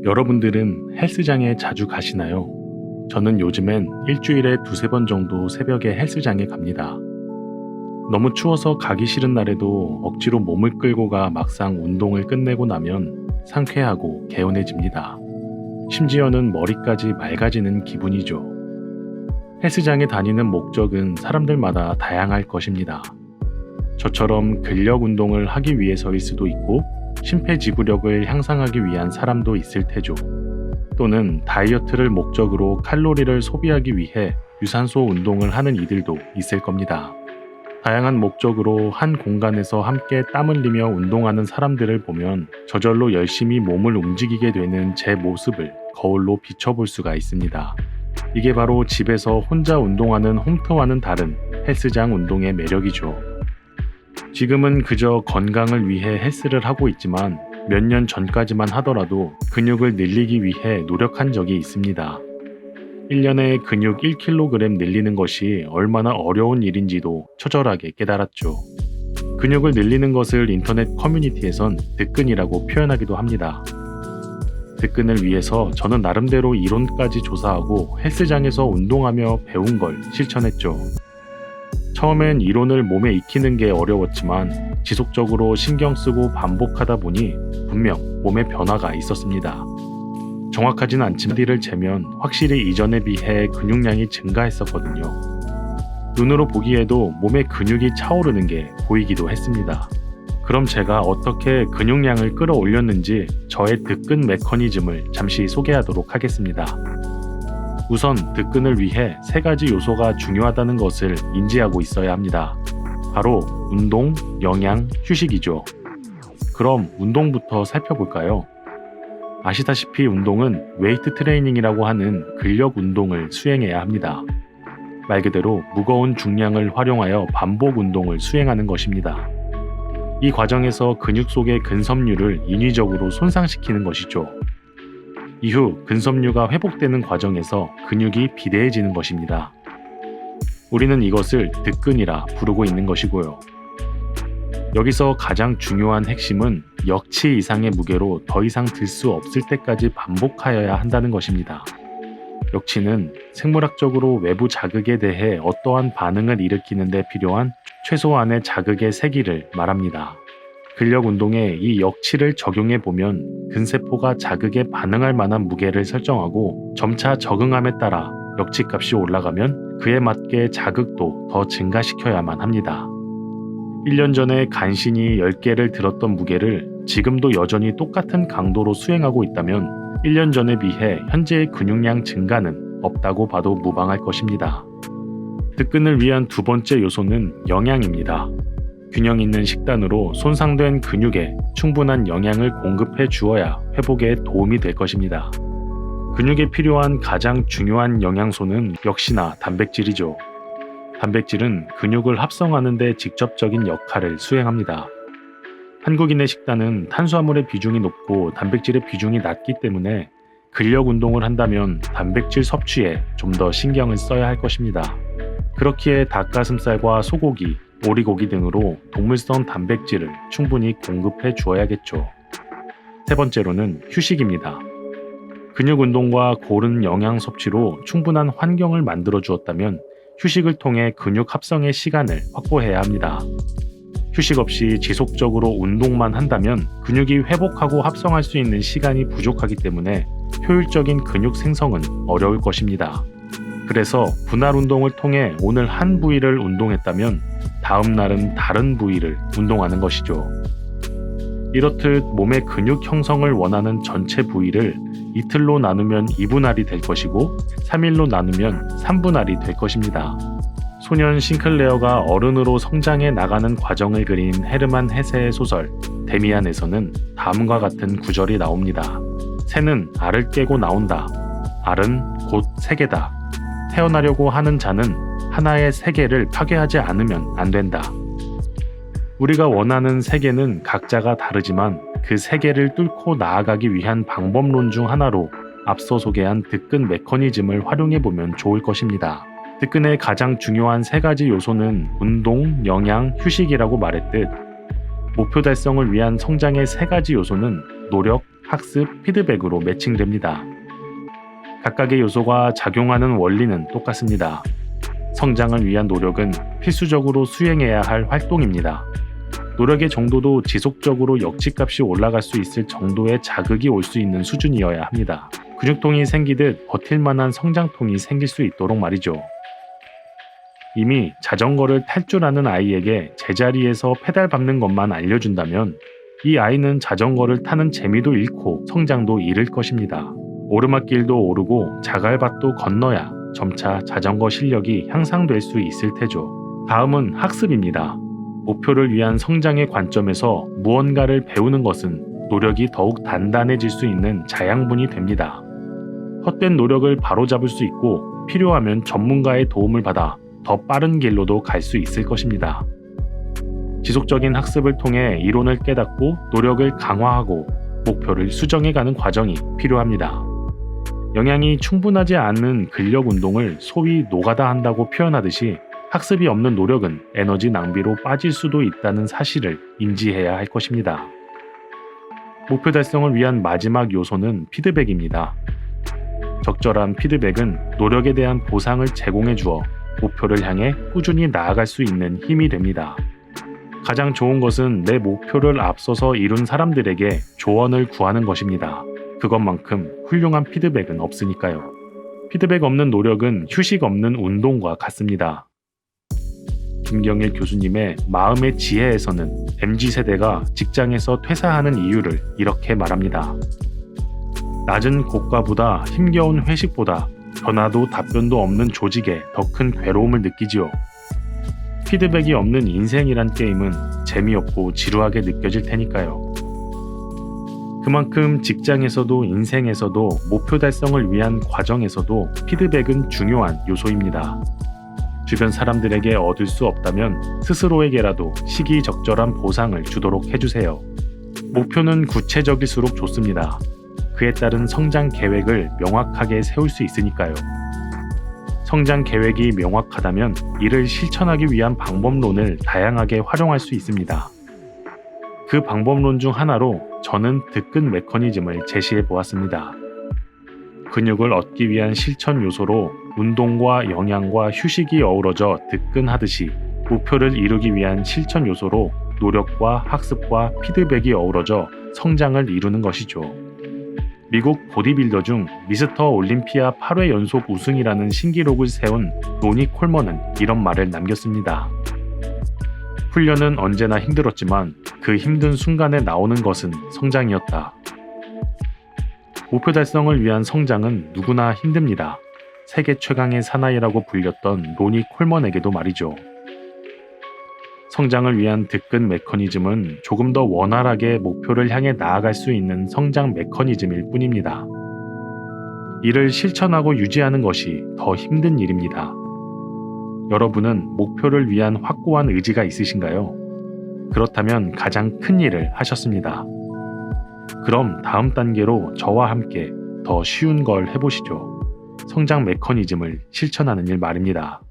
여러분들은 헬스장에 자주 가시나요? 저는 요즘엔 일주일에 두세 번 정도 새벽에 헬스장에 갑니다. 너무 추워서 가기 싫은 날에도 억지로 몸을 끌고 가 막상 운동을 끝내고 나면 상쾌하고 개운해집니다. 심지어는 머리까지 맑아지는 기분이죠. 헬스장에 다니는 목적은 사람들마다 다양할 것입니다. 저처럼 근력 운동을 하기 위해서일 수도 있고 심폐지구력을 향상하기 위한 사람도 있을 테죠. 또는 다이어트를 목적으로 칼로리를 소비하기 위해 유산소 운동을 하는 이들도 있을 겁니다. 다양한 목적으로 한 공간에서 함께 땀 흘리며 운동하는 사람들을 보면 저절로 열심히 몸을 움직이게 되는 제 모습을 거울로 비춰볼 수가 있습니다. 이게 바로 집에서 혼자 운동하는 홈트와는 다른 헬스장 운동의 매력이죠. 지금은 그저 건강을 위해 헬스를 하고 있지만 몇 년 전까지만 하더라도 근육을 늘리기 위해 노력한 적이 있습니다. 1년에 근육 1kg 늘리는 것이 얼마나 어려운 일인지도 처절하게 깨달았죠. 근육을 늘리는 것을 인터넷 커뮤니티에선 득근이라고 표현하기도 합니다. 득근을 위해서 저는 나름대로 이론까지 조사하고 헬스장에서 운동하며 배운 걸 실천했죠. 처음엔 이론을 몸에 익히는 게 어려웠지만 지속적으로 신경 쓰고 반복하다 보니 분명 몸에 변화가 있었습니다. 정확하진 않지만 를 재면 확실히 이전에 비해 근육량이 증가했었거든요. 눈으로 보기에도 몸에 근육이 차오르는 게 보이기도 했습니다. 그럼 제가 어떻게 근육량을 끌어올렸는지 저의 득근 메커니즘을 잠시 소개하도록 하겠습니다. 우선 득근을 위해 세 가지 요소가 중요하다는 것을 인지하고 있어야 합니다. 바로 운동, 영양, 휴식이죠. 그럼 운동부터 살펴볼까요? 아시다시피 운동은 웨이트 트레이닝이라고 하는 근력 운동을 수행해야 합니다. 말 그대로 무거운 중량을 활용하여 반복 운동을 수행하는 것입니다. 이 과정에서 근육 속의 근섬유를 인위적으로 손상시키는 것이죠. 이후 근섬유가 회복되는 과정에서 근육이 비대해지는 것입니다. 우리는 이것을 득근이라 부르고 있는 것이고요. 여기서 가장 중요한 핵심은 역치 이상의 무게로 더 이상 들 수 없을 때까지 반복하여야 한다는 것입니다. 역치는 생물학적으로 외부 자극에 대해 어떠한 반응을 일으키는 데 필요한 최소한의 자극의 세기를 말합니다. 근력 운동에 이 역치를 적용해 보면 근세포가 자극에 반응할 만한 무게를 설정하고 점차 적응함에 따라 역치값이 올라가면 그에 맞게 자극도 더 증가시켜야만 합니다. 1년 전에 간신히 10개를 들었던 무게를 지금도 여전히 똑같은 강도로 수행하고 있다면 1년 전에 비해 현재의 근육량 증가는 없다고 봐도 무방할 것입니다. 득근을 위한 두 번째 요소는 영양입니다. 균형 있는 식단으로 손상된 근육에 충분한 영양을 공급해 주어야 회복에 도움이 될 것입니다. 근육에 필요한 가장 중요한 영양소는 역시나 단백질이죠. 단백질은 근육을 합성하는 데 직접적인 역할을 수행합니다. 한국인의 식단은 탄수화물의 비중이 높고 단백질의 비중이 낮기 때문에 근력 운동을 한다면 단백질 섭취에 좀 더 신경을 써야 할 것입니다. 그렇기에 닭가슴살과 소고기, 오리고기 등으로 동물성 단백질을 충분히 공급해 주어야겠죠. 세 번째로는 휴식입니다. 근육 운동과 고른 영양 섭취로 충분한 환경을 만들어 주었다면 휴식을 통해 근육 합성의 시간을 확보해야 합니다. 휴식 없이 지속적으로 운동만 한다면 근육이 회복하고 합성할 수 있는 시간이 부족하기 때문에 효율적인 근육 생성은 어려울 것입니다. 그래서 분할 운동을 통해 오늘 한 부위를 운동했다면 다음 날은 다른 부위를 운동하는 것이죠. 이렇듯 몸의 근육 형성을 원하는 전체 부위를 이틀로 나누면 2분할이 될 것이고 3일로 나누면 3분할이 될 것입니다. 소년 싱클레어가 어른으로 성장해 나가는 과정을 그린 헤르만 헤세의 소설 데미안에서는 다음과 같은 구절이 나옵니다. 새는 알을 깨고 나온다. 알은 곧 세계다. 태어나려고 하는 자는 하나의 세계를 파괴하지 않으면 안 된다. 우리가 원하는 세계는 각자가 다르지만 그 세계를 뚫고 나아가기 위한 방법론 중 하나로 앞서 소개한 득근 메커니즘을 활용해보면 좋을 것입니다. 득근의 가장 중요한 세 가지 요소는 운동, 영양, 휴식이라고 말했듯 목표 달성을 위한 성장의 세 가지 요소는 노력, 학습, 피드백으로 매칭됩니다. 각각의 요소가 작용하는 원리는 똑같습니다. 성장을 위한 노력은 필수적으로 수행해야 할 활동입니다. 노력의 정도도 지속적으로 역치값이 올라갈 수 있을 정도의 자극이 올 수 있는 수준이어야 합니다. 근육통이 생기듯 버틸 만한 성장통이 생길 수 있도록 말이죠. 이미 자전거를 탈 줄 아는 아이에게 제자리에서 페달 밟는 것만 알려준다면 이 아이는 자전거를 타는 재미도 잃고 성장도 잃을 것입니다. 오르막길도 오르고 자갈밭도 건너야 점차 자전거 실력이 향상될 수 있을 테죠. 다음은 학습입니다. 목표를 위한 성장의 관점에서 무언가를 배우는 것은 노력이 더욱 단단해질 수 있는 자양분이 됩니다. 헛된 노력을 바로잡을 수 있고 필요하면 전문가의 도움을 받아 더 빠른 길로도 갈 수 있을 것입니다. 지속적인 학습을 통해 이론을 깨닫고 노력을 강화하고 목표를 수정해가는 과정이 필요합니다. 영양이 충분하지 않은 근력 운동을 소위 노가다 한다고 표현하듯이 학습이 없는 노력은 에너지 낭비로 빠질 수도 있다는 사실을 인지해야 할 것입니다. 목표 달성을 위한 마지막 요소는 피드백입니다. 적절한 피드백은 노력에 대한 보상을 제공해 주어 목표를 향해 꾸준히 나아갈 수 있는 힘이 됩니다. 가장 좋은 것은 내 목표를 앞서서 이룬 사람들에게 조언을 구하는 것입니다. 그것만큼 훌륭한 피드백은 없으니까요. 피드백 없는 노력은 휴식 없는 운동과 같습니다. 김경일 교수님의 마음의 지혜에서는 MZ세대가 직장에서 퇴사하는 이유를 이렇게 말합니다. 낮은 고가보다 힘겨운 회식보다 전화도 답변도 없는 조직에 더 큰 괴로움을 느끼지요. 피드백이 없는 인생이란 게임은 재미없고 지루하게 느껴질 테니까요. 그만큼 직장에서도 인생에서도 목표 달성을 위한 과정에서도 피드백은 중요한 요소입니다. 주변 사람들에게 얻을 수 없다면 스스로에게라도 시기적절한 보상을 주도록 해주세요. 목표는 구체적일수록 좋습니다. 그에 따른 성장 계획을 명확하게 세울 수 있으니까요. 성장 계획이 명확하다면 이를 실천하기 위한 방법론을 다양하게 활용할 수 있습니다. 그 방법론 중 하나로 저는 득근 메커니즘을 제시해 보았습니다. 근육을 얻기 위한 실천 요소로 운동과 영양과 휴식이 어우러져 득근하듯이 목표를 이루기 위한 실천 요소로 노력과 학습과 피드백이 어우러져 성장을 이루는 것이죠. 미국 보디빌더 중 미스터 올림피아 8회 연속 우승이라는 신기록을 세운 로니 콜먼은 이런 말을 남겼습니다. 훈련은 언제나 힘들었지만 그 힘든 순간에 나오는 것은 성장이었다. 목표 달성을 위한 성장은 누구나 힘듭니다. 세계 최강의 사나이라고 불렸던 로니 콜먼에게도 말이죠. 성장을 위한 득근 메커니즘은 조금 더 원활하게 목표를 향해 나아갈 수 있는 성장 메커니즘일 뿐입니다. 이를 실천하고 유지하는 것이 더 힘든 일입니다. 여러분은 목표를 위한 확고한 의지가 있으신가요? 그렇다면 가장 큰 일을 하셨습니다. 그럼 다음 단계로 저와 함께 더 쉬운 걸 해보시죠. 성장 메커니즘을 실천하는 일 말입니다.